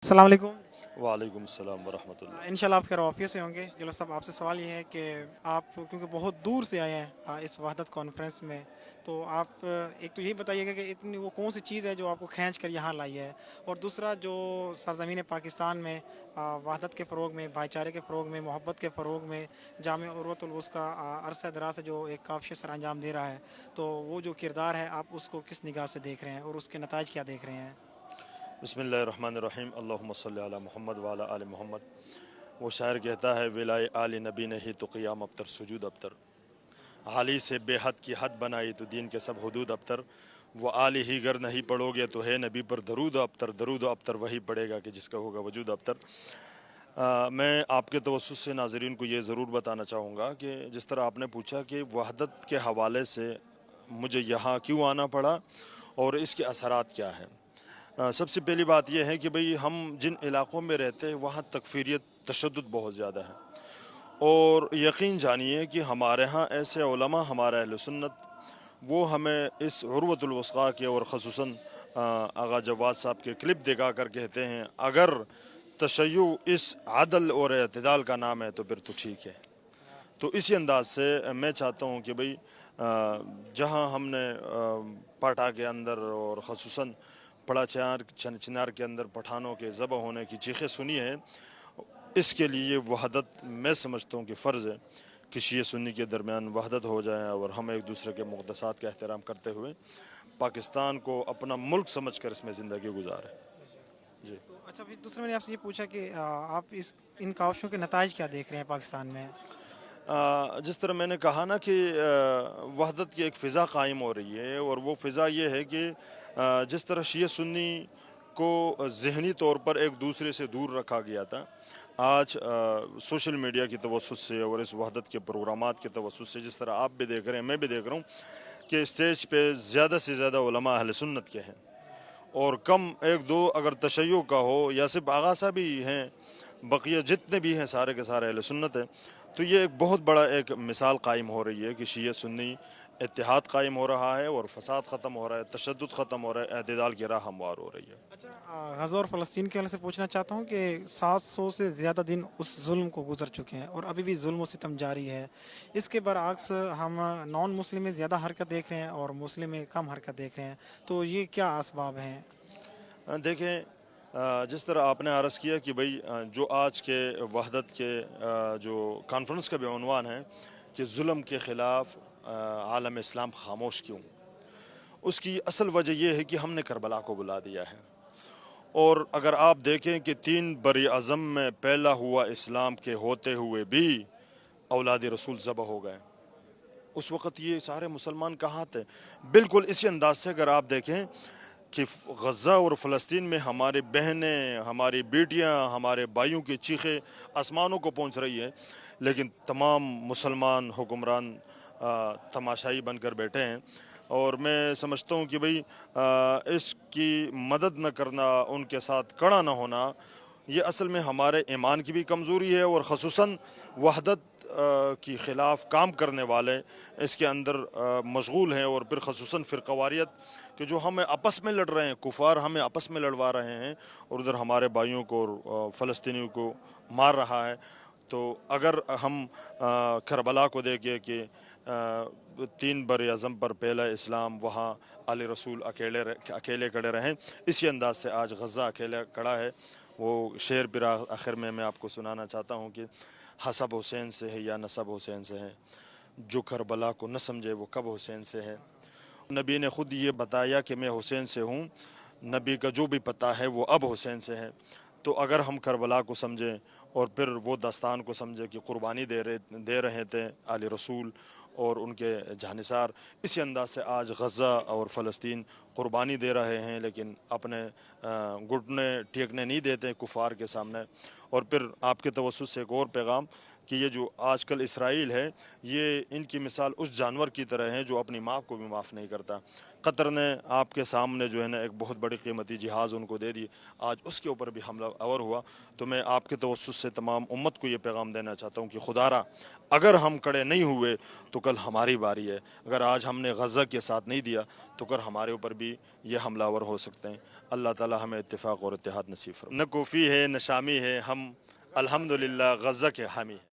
अस्सलाम वालेकुम। वालेकुम अस्सलाम वरहमतुल्लाह। इंशाल्लाह आप खैर ऑफिस से होंगे। जलो साहब आपसे सवाल ये है कि आप क्योंकि बहुत दूर से आए हैं इस वहदत कॉन्फ्रेंस में, तो आप एक तो यही बताइएगा कि इतनी वो कौन सी चीज़ है जो आपको खींच कर यहाँ लाई है, और दूसरा जो सरज़मीन पाकिस्तान में वहदत के फ़रोग में, भाईचारे के फ़रोग में, मोहब्बत के फ़रोग में जामे उर्वतुल वुस्का अरसा दराज से जो एक काफ़ी सर अंजाम दे रहा है, तो वो जो किरदार है आप उसको किस निगाह से देख रहे हैं और उसके नताइज क्या देख रहे हैं? बिस्मिल्लाहिर्रहमानिर्रहीम। अल्लाहुम्मा सल्ली अला मोहम्मद व अला आले मोहम्मद। वो शायर कहता है, विलाए आले नबी ने ही तो क़ियाम अबतर सुजूद अबतर। आली से बेहद की हद बनाई तो दीन के सब हदूद अबतर। वो आली ही गर नहीं पढ़ोगे तो है नबी पर दरूद अबतर। दरूद अबतर वही पढ़ेगा कि जिसका होगा वजूद अबतर। मैं आपके तवस्सुस से नाज़रीन को ये ज़रूर बताना चाहूँगा कि जिस तरह आपने पूछा कि वहदत के हवाले से मुझे यहाँ क्यों आना पड़ा और इसके असरात क्या हैं। सबसे पहली बात यह है कि भाई हम जिन इलाक़ों में रहते हैं वहाँ तकफ़ीरियत तशद्दुद बहुत ज़्यादा है, और यकीन जानिए कि हमारे यहाँ ऐसे उलमा हमारा अहले सुन्नत वो हमें इस उर्वतुल वुस्क़ा के और ख़ुसूसन आगा जवाद साहब के क्लिप दिखा कर कहते हैं, अगर तशय्युअ इस अदल और एतदाल का नाम है तो फिर तो ठीक है। तो इसी अंदाज से मैं चाहता हूँ कि भाई जहाँ हमने पाटा के अंदर और ख़ुसूसन पड़ा चिनार के अंदर पठानों के ज़बह होने की चीखें सुनी हैं, इसके लिए वहदत मैं समझता हूँ कि फ़र्ज़ है कि शिया सुन्नी के दरमियान वहदत हो जाए और हम एक दूसरे के मुक़द्दसात का एहतराम करते हुए पाकिस्तान को अपना मुल्क समझ कर इसमें ज़िंदगी गुजारें। जी। तो अच्छा, फिर दूसरा मैंने आपसे ये पूछा कि आप इस इन काविशों के नताइज क्या देख रहे हैं पाकिस्तान में? जिस तरह मैंने कहा ना कि वहदत की एक फ़िज़ा कायम हो रही है, और वो फ़िज़ा ये है कि जिस तरह शिया सुन्नी को ज़हनी तौर पर एक दूसरे से दूर रखा गया था, आज सोशल मीडिया की तवस्सुस से और इस वहदत के प्रोग्रामात के तवस्सुस से, जिस तरह आप भी देख रहे हैं मैं भी देख रहा हूँ कि स्टेज पे ज़्यादा से ज़्यादा उलमा अहले सुन्नत के हैं, और कम एक दो अगर तशय्युअ का हो या सिर्फ आगा साहब ही हैं, बकिया जितने भी हैं सारे के सारे अहले सुन्नत हैं। तो ये एक बहुत बड़ा एक मिसाल कायम हो रही है कि शिया सुन्नी इत्तेहाद कायम हो रहा है और फसाद ख़त्म हो रहा है, तशद्दुद ख़त्म हो रहा है, एतदाल की राह हमवार हो रही है। अच्छा, गज़ा और फ़लस्तीन के हवाले से पूछना चाहता हूँ कि 700 से ज़्यादा दिन उस जुल्म को गुजर चुके हैं और अभी भी जुल्म व सितम जारी है। इसके बरअक्स हम नॉन मुस्लिम में ज़्यादा हरकत देख रहे हैं और मुस्लिम में कम हरकत देख रहे हैं, तो ये क्या असबाब हैं? देखें, जिस तरह आपने अर्ज़ किया कि भाई जो आज के वहदत के जो कॉन्फ्रेंस का भी उन्वान है कि जुल्म के ख़िलाफ़ आलम इस्लाम खामोश क्यों, उसकी असल वजह यह है कि हमने करबला को बुला दिया है। और अगर आप देखें कि 3 बर-ए-आज़म में पहला हुआ इस्लाम के होते हुए भी औलाद रसूल ज़बह हो गए, उस वक़्त ये सारे मुसलमान कहाँ थे? बिल्कुल इसी अंदाज से अगर आप देखें कि गज़ा और फ़लस्तीन में हमारे बहनें, हमारी बेटियां, हमारे भाइयों की चीखें आसमानों को पहुंच रही है, लेकिन तमाम मुसलमान हुक्मरान तमाशाई बनकर बैठे हैं। और मैं समझता हूँ कि भाई इसकी मदद न करना, उनके साथ खड़ा न होना, ये असल में हमारे ईमान की भी कमज़ोरी है, और ख़ुसूसन वहदत की ख़िलाफ़ काम करने वाले इसके अंदर मशगूल हैं, और फिर ख़ुसूसन फ़िरक़वारियत कि जो हमें आपस में लड़ रहे हैं, कुफ़ार हमें आपस में लड़वा रहे हैं, और उधर हमारे भाइयों को और फ़लस्तीनियों को मार रहा है। तो अगर हम करबला को देखें कि 3 बर-ए-आज़म पर पहला इस्लाम वहाँ आले रसूल अकेले खड़े रहें, इसी अंदाज से आज गज़ा अकेला खड़ा है। वो शेर फिर आखिर में मैं आपको सुनाना चाहता हूँ कि हसब हुसैन से है या नसब हुसैन से है, जो करबला को न समझे वो कब हुसैन से है। नबी ने ख़ुद ये बताया कि मैं हुसैन से हूँ, नबी का जो भी पता है वो अब हुसैन से है। तो अगर हम करबला को समझें और फिर वो दास्तान को समझें कि क़ुरबानी दे रहे थे आले रसूल और उनके जानिसार, इसी अंदाज से आज गज़ा और फ़लस्तीन क़ुरबानी दे रहे हैं, लेकिन अपने घुटने टेकने नहीं देते कुफ़ार के सामने। और फिर आपके तवस्सुस से एक और पैगाम कि ये जो आजकल इसराइल है, ये इनकी मिसाल उस जानवर की तरह है जो अपनी माँ को भी माफ़ नहीं करता। कतर ने आपके सामने जो है ना एक बहुत बड़ी कीमती जहाज़ उनको दे दी, आज उसके ऊपर भी हमला आवर हुआ। तो मैं आपके तवस्सुस से तमाम उम्मत को ये पैगाम देना चाहता हूँ कि खुदारा अगर हम खड़े नहीं हुए तो कल हमारी बारी है। अगर आज हमने गज़ा के साथ नहीं दिया तो कल हमारे ऊपर بھی یہ حملہ آور ہو سکتے ہیں۔ اللہ تعالی ہمیں اتفاق اور اتحاد نصیب فرمائے۔ نہ کوفی ہے نہ شامی ہے، ہم الحمدللہ غزہ کے حامی ہیں۔